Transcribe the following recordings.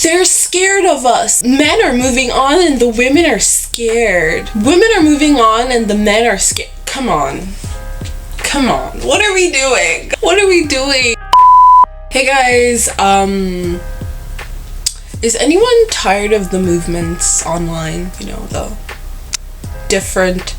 They're scared of us. Men are moving on and the women are scared. Women are moving on and the men are scared. Come on. Come on. What are we doing? What are we doing? Hey guys, is anyone tired of the movements online? You know, the different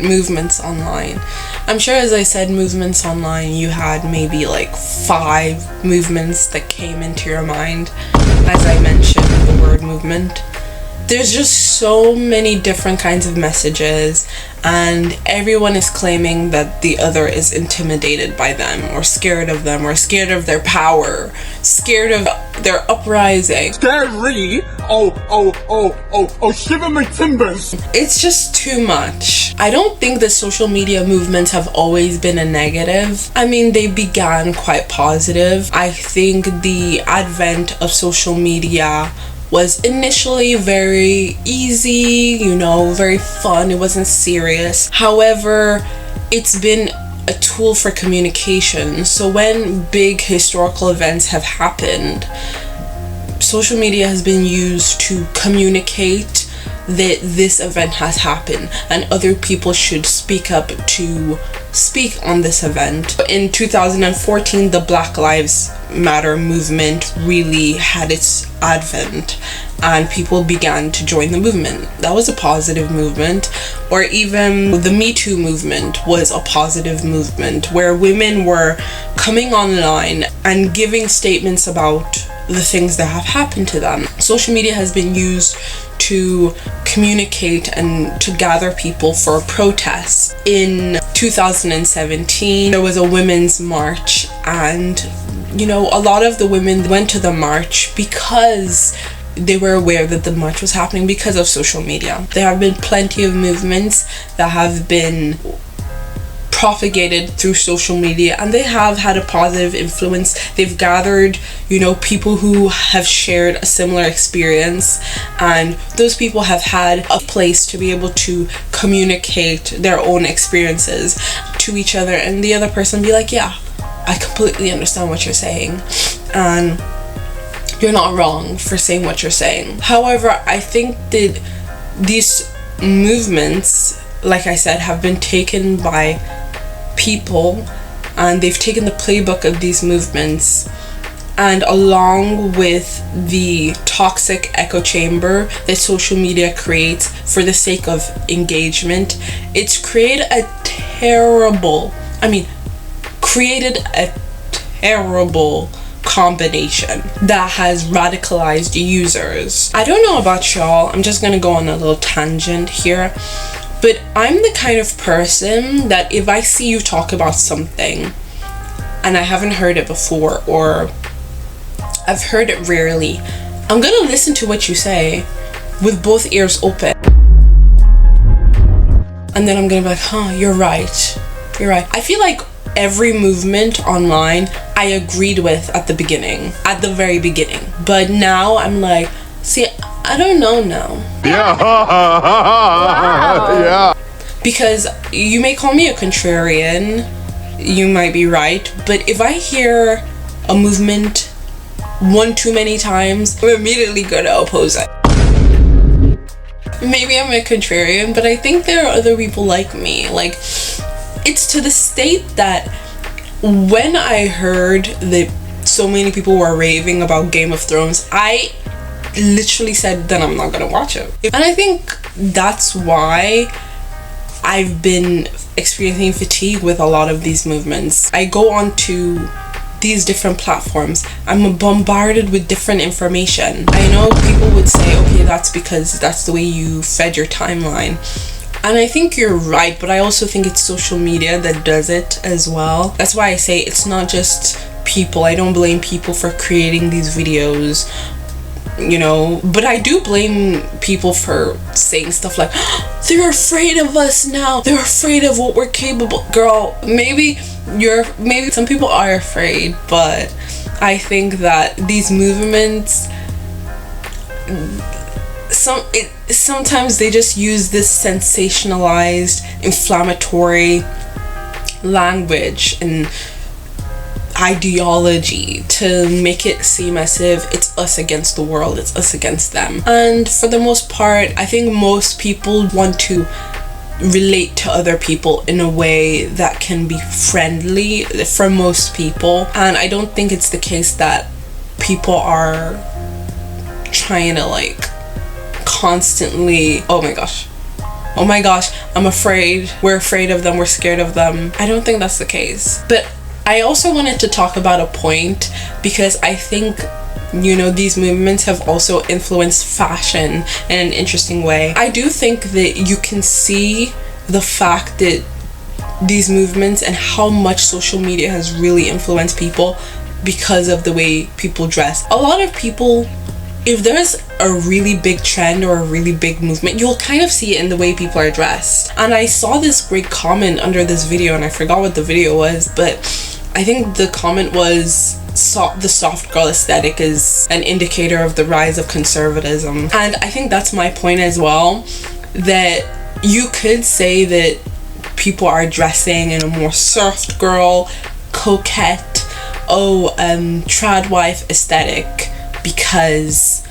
movements online. I'm sure, as I said, movements online, you had maybe like 5 movements that came into your mind as I mentioned the word movement. There's just so many different kinds of messages, and everyone is claiming that the other is intimidated by them, or scared of them, or scared of their power, scared of their uprising. Scary! Shiver my timbers! It's just too much. I don't think the social media movements have always been a negative. I mean, they began quite positive. I think the advent of social media was initially very easy, you know, very fun. It wasn't serious. However, it's been a tool for communication. So when big historical events have happened, social media has been used to communicate that this event has happened and other people should speak up to speak on this event. In 2014, the Black Lives Matter movement really had its advent and people began to join the movement. That was a positive movement. Or even the Me Too movement was a positive movement where women were coming online and giving statements about the things that have happened to them. Social media has been used to communicate and to gather people for protests. In 2017, there was a women's march, and you know, a lot of the women went to the march because they were aware that the march was happening because of social media. There have been plenty of movements that have been propagated through social media, and they have had a positive influence. They've gathered, you know, people who have shared a similar experience, and those people have had a place to be able to communicate their own experiences to each other, and the other person be like, yeah, I completely understand what you're saying, and you're not wrong for saying what you're saying. However, I think that these movements, like I said, have been taken by people, and they've taken the playbook of these movements, and along with the toxic echo chamber that social media creates for the sake of engagement, it's created a terrible combination that has radicalized users. I don't know about y'all, I'm just gonna go on a little tangent here, but I'm the kind of person that if I see you talk about something and I haven't heard it before, or I've heard it rarely, I'm gonna listen to what you say with both ears open. And then I'm gonna be like, huh, you're right. I feel like every movement online I agreed with at the very beginning. But now I'm like, see, I don't know now. Yeah. Wow. Yeah. Because you may call me a contrarian, you might be right, but if I hear a movement one too many times, I'm immediately gonna oppose it. Maybe I'm a contrarian, but I think there are other people like me. Like, it's to the state that when I heard that so many people were raving about Game of Thrones, I literally said, then I'm not gonna watch it. And I think that's why I've been experiencing fatigue with a lot of these movements. I go onto these different platforms, I'm bombarded with different information. I know people would say, okay, that's because that's the way you fed your timeline. And I think you're right, but I also think it's social media that does it as well. That's why I say it's not just people. I don't blame people for creating these videos, you know, but I do blame people for saying stuff like, oh, they're afraid of us now, they're afraid of what we're capable. Girl, maybe some people are afraid, but I think that these movements, sometimes they just use this sensationalized, inflammatory language and ideology to make it seem as if it's us against the world, it's us against them. And for the most part, I think most people want to relate to other people in a way that can be friendly for most people. And I don't think it's the case that people are trying to like constantly, oh my gosh, I'm afraid, we're afraid of them, we're scared of them. I don't think that's the case. But I also wanted to talk about a point, because I think, you know, these movements have also influenced fashion in an interesting way. I do think that you can see the fact that these movements and how much social media has really influenced people because of the way people dress. A lot of people, if there's a really big trend or a really big movement, you'll kind of see it in the way people are dressed. And I saw this great comment under this video, and I forgot what the video was, but I think the comment was, the soft girl aesthetic is an indicator of the rise of conservatism. And I think that's my point as well, that you could say that people are dressing in a more soft girl, coquette, trad wife aesthetic because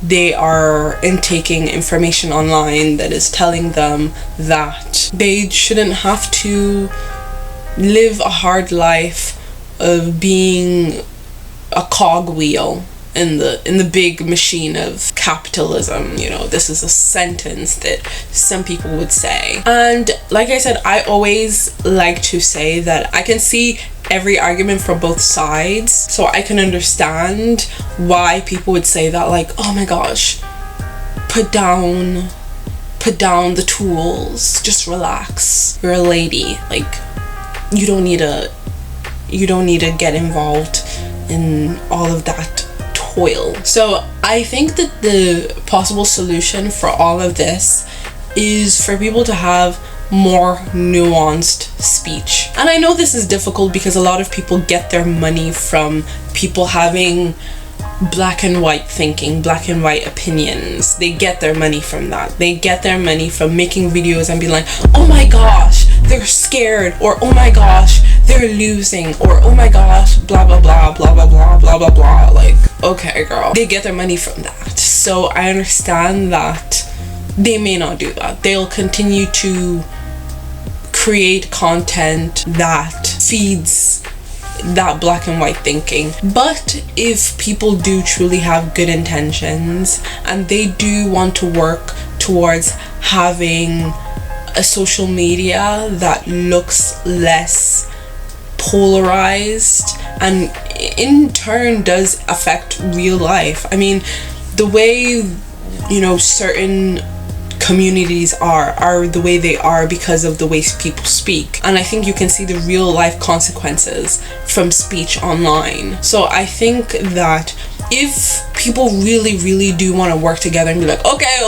they are intaking information online that is telling them that they shouldn't have to live a hard life of being a cogwheel in the big machine of capitalism. You know, this is a sentence that some people would say. And like I said, I always like to say that I can see every argument from both sides, so I can understand why people would say that, like, oh my gosh, put down the tools, just relax, you're a lady, like you don't need to get involved in all of that toil. So I think that the possible solution for all of this is for people to have more nuanced speech. And I know this is difficult because a lot of people get their money from people having black and white thinking, black and white opinions. They get their money from that. They get their money from making videos and being like, oh my gosh, they're scared, or oh my gosh, they're losing, or oh my gosh, blah blah blah blah blah blah blah blah blah. Like, okay girl, they get their money from that. So I understand that they may not do that. They'll continue to create content that feeds that black and white thinking. But if people do truly have good intentions and they do want to work towards having a social media that looks less polarized and in turn does affect real life. I mean, the way, you know, certain communities are the way they are because of the way people speak, and I think you can see the real life consequences from speech online. So I think that if people really do want to work together and be like, okay,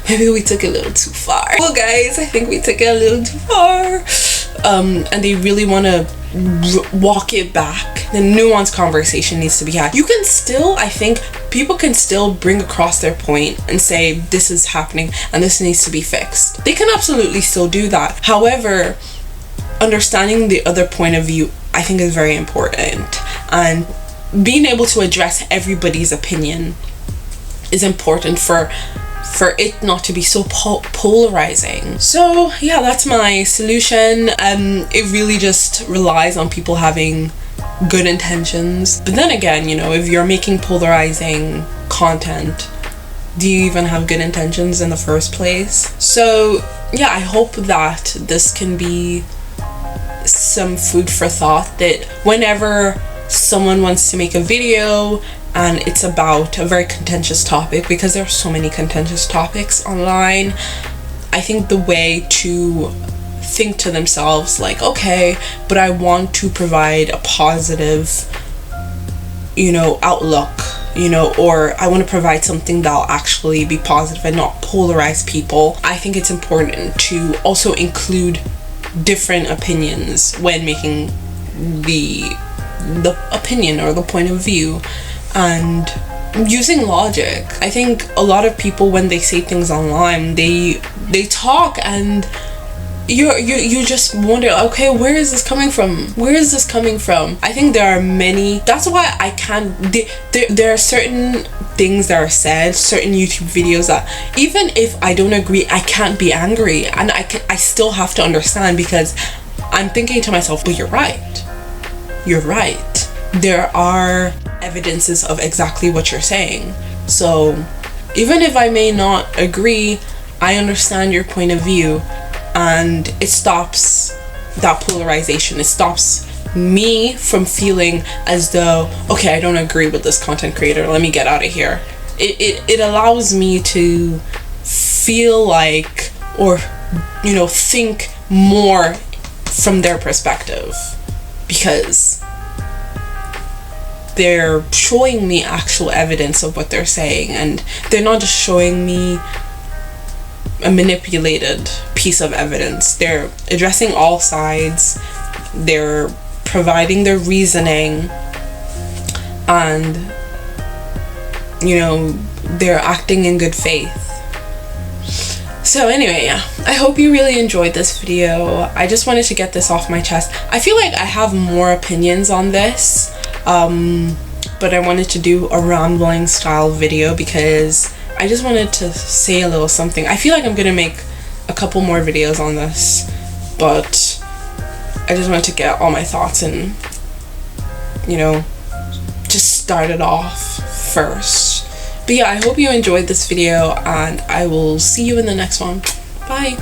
maybe we took it a little too far, well guys, I think we took it a little too far, and they really want to walk it back, the nuanced conversation needs to be had. You can still, I think people can still bring across their point and say this is happening and this needs to be fixed. They can absolutely still do that. However, understanding the other point of view I think is very important, and being able to address everybody's opinion is important for it not to be so polarizing. So yeah, that's my solution. It really just relies on people having good intentions. But then again, you know, if you're making polarizing content, do you even have good intentions in the first place? So yeah, I hope that this can be some food for thought, that whenever someone wants to make a video and it's about a very contentious topic, because there are so many contentious topics online, I think the way to think to themselves, like, okay, but I want to provide a positive, you know, outlook, you know, or I want to provide something that'll actually be positive and not polarize people. I think it's important to also include different opinions when making the opinion or the point of view, and using logic. I think a lot of people, when they say things online, they talk and you just wonder, okay, where is this coming from? Where is this coming from? I think there are many. That's why I can't. There are certain things that are said, certain YouTube videos that even if I don't agree, I can't be angry, and I still have to understand, because I'm thinking to myself, but you're right. You're right. There are evidences of exactly what you're saying. So even if I may not agree, I understand your point of view, and it stops that polarization. It stops me from feeling as though, okay, I don't agree with this content creator, let me get out of here. It allows me to feel like, or think more from their perspective, because they're showing me actual evidence of what they're saying, and they're not just showing me a manipulated piece of evidence. They're addressing all sides, they're providing their reasoning, and they're acting in good faith. So anyway, yeah, I hope you really enjoyed this video. I just wanted to get this off my chest. I feel like I have more opinions on this, but I wanted to do a rambling style video because I just wanted to say a little something. I feel like I'm gonna make a couple more videos on this, but I just wanted to get all my thoughts and just start it off first. But yeah, I hope you enjoyed this video, and I will see you in the next one. Bye.